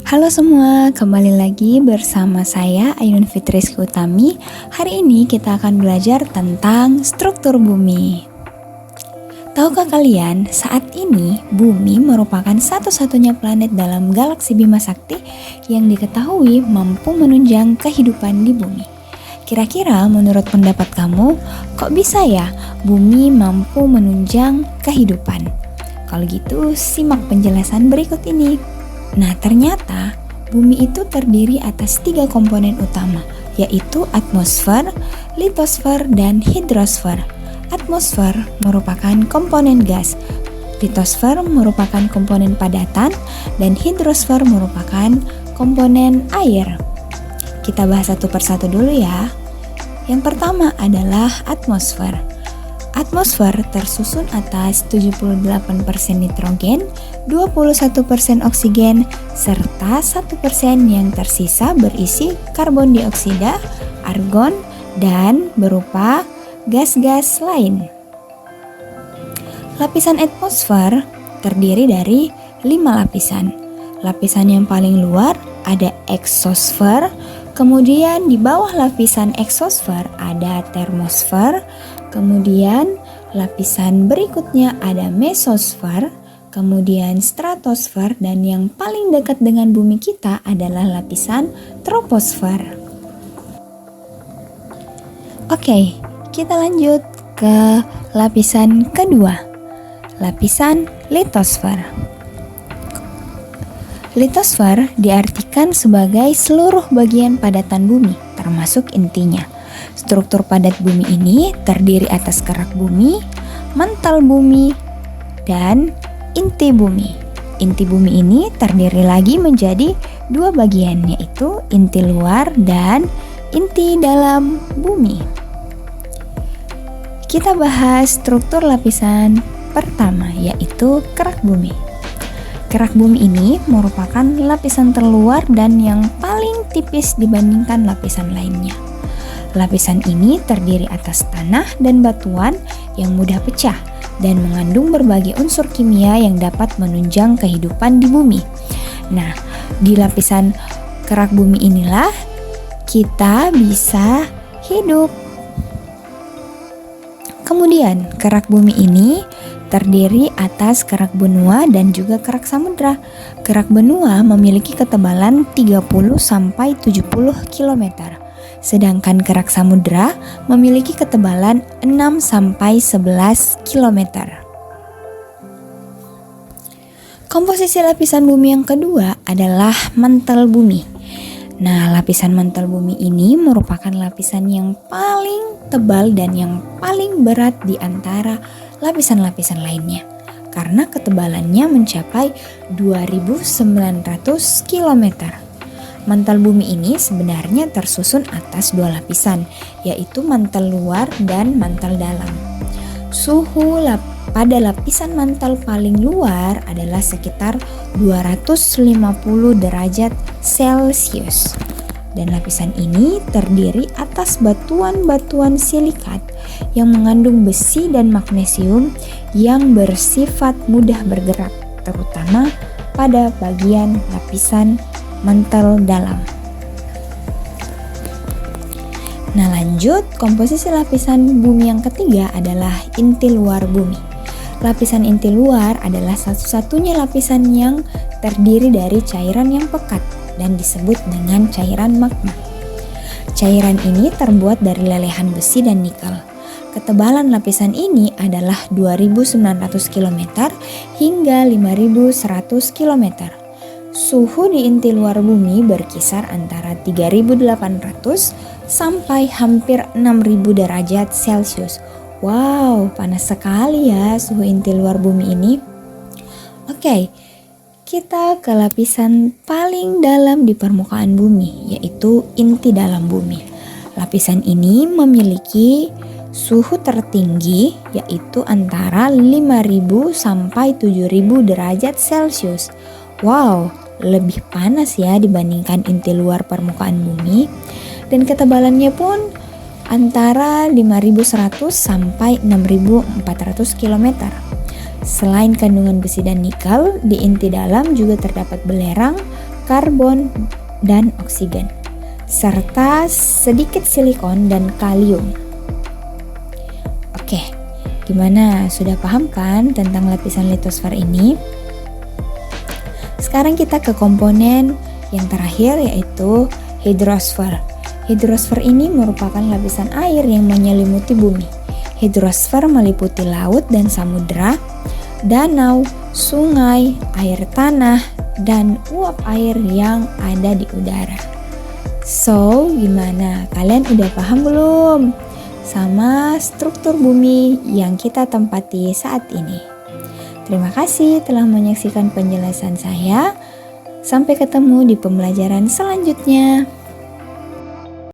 Halo semua, kembali lagi bersama saya Ainun Fitriski Utami. Hari ini kita akan belajar tentang struktur bumi. Tahukah kalian, saat ini bumi merupakan satu-satunya planet dalam galaksi Bima Sakti yang diketahui mampu menunjang kehidupan di bumi. Kira-kira menurut pendapat kamu, kok bisa ya bumi mampu menunjang kehidupan? Kalau gitu, simak penjelasan berikut ini. Nah, ternyata bumi itu terdiri atas 3 komponen utama, yaitu atmosfer, litosfer, dan hidrosfer. Atmosfer merupakan komponen gas, litosfer merupakan komponen padatan, dan hidrosfer merupakan komponen air. Kita bahas satu persatu dulu ya. Yang pertama adalah atmosfer. Atmosfer tersusun atas 78% nitrogen, 21% oksigen, serta 1% yang tersisa berisi karbon dioksida, argon, dan berupa gas-gas lain. Lapisan atmosfer terdiri dari 5 lapisan. Lapisan yang paling luar ada eksosfer, kemudian di bawah lapisan eksosfer ada termosfer, kemudian lapisan berikutnya ada mesosfer, kemudian stratosfer, dan yang paling dekat dengan bumi kita adalah lapisan troposfer. Oke, kita lanjut ke lapisan kedua, lapisan litosfer. Litosfer diartikan sebagai seluruh bagian padatan bumi, termasuk intinya. Struktur padat bumi ini terdiri atas kerak bumi, mantel bumi, dan inti bumi. Inti bumi ini terdiri lagi menjadi 2 bagian, yaitu inti luar dan inti dalam bumi. Kita bahas struktur lapisan pertama, yaitu kerak bumi. Kerak bumi ini merupakan lapisan terluar dan yang paling tipis dibandingkan lapisan lainnya. Lapisan ini terdiri atas tanah dan batuan yang mudah pecah dan mengandung berbagai unsur kimia yang dapat menunjang kehidupan di bumi. Nah, di lapisan kerak bumi inilah kita bisa hidup. Kemudian, kerak bumi ini terdiri atas kerak benua dan juga kerak samudra. Kerak benua memiliki ketebalan 30-70 km. Sedangkan kerak samudra memiliki ketebalan 6-11 km. Komposisi lapisan bumi yang kedua adalah mantel bumi. Nah, lapisan mantel bumi ini merupakan lapisan yang paling tebal dan yang paling berat di antara lapisan-lapisan lainnya, karena ketebalannya mencapai 2.900 km. Mantel bumi ini sebenarnya tersusun atas 2 lapisan, yaitu mantel luar dan mantel dalam. Suhu pada lapisan mantel paling luar adalah sekitar 250 derajat Celcius. Dan lapisan ini terdiri atas batuan-batuan silikat yang mengandung besi dan magnesium yang bersifat mudah bergerak, terutama pada bagian lapisan mantel dalam. Nah, lanjut, komposisi lapisan bumi yang ketiga adalah inti luar bumi. Lapisan inti luar adalah satu-satunya lapisan yang terdiri dari cairan yang pekat dan disebut dengan cairan magma. Cairan ini terbuat dari lelehan besi dan nikel. Ketebalan lapisan ini adalah 2.900 km hingga 5.100 km. Suhu di inti luar bumi berkisar antara 3.800 sampai hampir 6.000 derajat Celcius. Wow, panas sekali ya suhu inti luar bumi ini. Oke, kita ke lapisan paling dalam di permukaan bumi, yaitu inti dalam bumi. Lapisan ini memiliki suhu tertinggi, yaitu antara 5.000 sampai 7.000 derajat Celcius. Wow, lebih panas ya dibandingkan inti luar permukaan bumi. Dan ketebalannya pun antara 5.100 sampai 6.400 km. Selain kandungan besi dan nikel, di inti dalam juga terdapat belerang, karbon dan oksigen, serta sedikit silikon dan kalium. Oke, gimana? Sudah paham kan tentang lapisan litosfer ini? Sekarang kita ke komponen yang terakhir, yaitu hidrosfer. Hidrosfer ini merupakan lapisan air yang menyelimuti bumi. Hidrosfer meliputi laut dan samudera, danau, sungai, air tanah, dan uap air yang ada di udara. So, gimana? Kalian udah paham belum sama struktur bumi yang kita tempati saat ini? Terima kasih telah menyaksikan penjelasan saya. Sampai ketemu di pembelajaran selanjutnya.